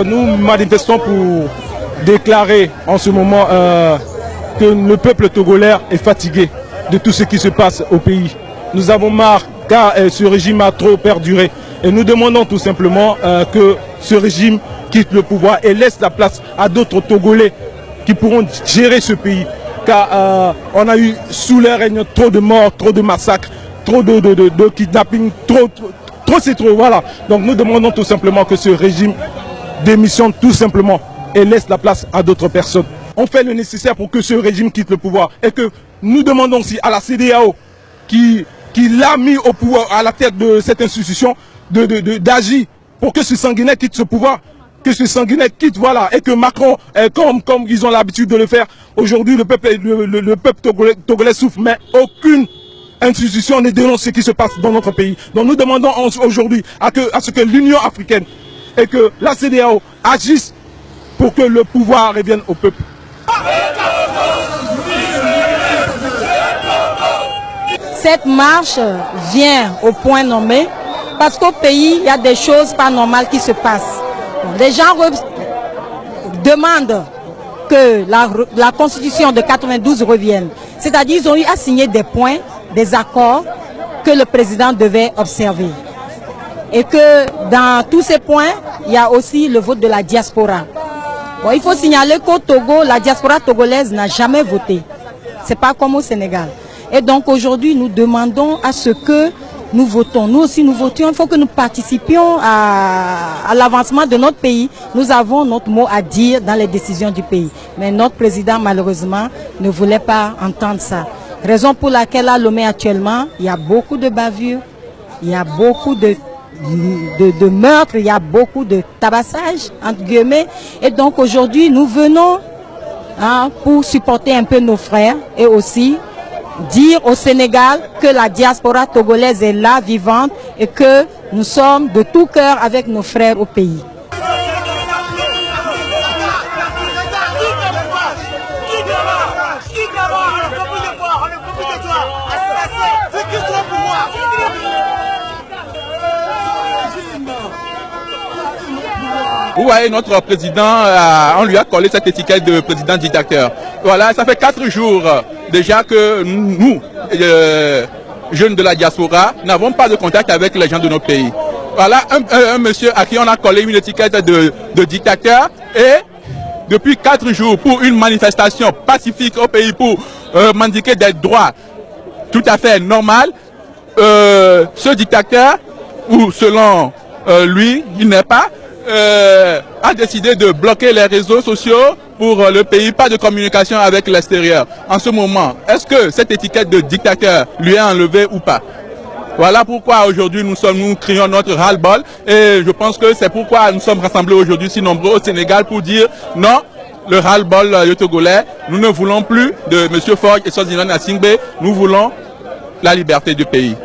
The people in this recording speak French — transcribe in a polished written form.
Nous manifestons pour déclarer en ce moment que le peuple togolais est fatigué de tout ce qui se passe au pays. Nous avons marre car ce régime a trop perduré. Et nous demandons tout simplement que ce régime quitte le pouvoir et laisse la place à d'autres Togolais qui pourront gérer ce pays. Car on a eu sous leur règne trop de morts, trop de massacres, trop de kidnapping, trop c'est trop, voilà. Donc nous demandons tout simplement que ce régime démissionne tout simplement et laisse la place à d'autres personnes. On fait le nécessaire pour que ce régime quitte le pouvoir et que nous demandons aussi à la CEDEAO qui l'a mis au pouvoir, à la tête de cette institution, d'agir pour que ce sanguinaire quitte ce pouvoir, que ce sanguinaire quitte, voilà, et que Macron, comme ils ont l'habitude de le faire, aujourd'hui le peuple togolais souffre, mais aucune institution ne dénonce ce qui se passe dans notre pays. Donc nous demandons aujourd'hui à ce que l'Union africaine et que la CEDEAO agisse pour que le pouvoir revienne au peuple. Cette marche vient au point nommé parce qu'au pays, il y a des choses pas normales qui se passent. Les gens demandent que la constitution de 92 revienne. C'est-à-dire qu'ils ont eu à signer des points, des accords que le président devait observer. Et que dans tous ces points, il y a aussi le vote de la diaspora. Bon, il faut signaler qu'au Togo, la diaspora togolaise n'a jamais voté. C'est pas comme au Sénégal. Et donc aujourd'hui, nous demandons à ce que nous votons. Nous aussi, nous votions. Il faut que nous participions à l'avancement de notre pays. Nous avons notre mot à dire dans les décisions du pays. Mais notre président, malheureusement, ne voulait pas entendre ça. Raison pour laquelle à Lomé actuellement, il y a beaucoup de bavures, il y a beaucoup de meurtres, il y a beaucoup de tabassage, entre guillemets. Et donc aujourd'hui, nous venons pour supporter un peu nos frères et aussi dire au Sénégal que la diaspora togolaise est là, vivante, et que nous sommes de tout cœur avec nos frères au pays. Vous voyez, notre président, on lui a collé cette étiquette de président dictateur. Voilà, ça fait 4 jours déjà que nous, jeunes de la diaspora, n'avons pas de contact avec les gens de notre pays. Voilà, un monsieur à qui on a collé une étiquette de dictateur et depuis 4 jours pour une manifestation pacifique au pays pour m'indiquer des droits tout à fait normaux, ce dictateur, ou selon lui, il n'est pas, a décidé de bloquer les réseaux sociaux pour le pays, pas de communication avec l'extérieur. En ce moment, est-ce que cette étiquette de dictateur lui est enlevée ou pas? Voilà pourquoi aujourd'hui nous crions notre ras-le-bol et je pense que c'est pourquoi nous sommes rassemblés aujourd'hui si nombreux au Sénégal pour dire non, le ras-le-bol togolais, nous ne voulons plus de M. Fogg et Sozilon Assingbe, nous voulons la liberté du pays.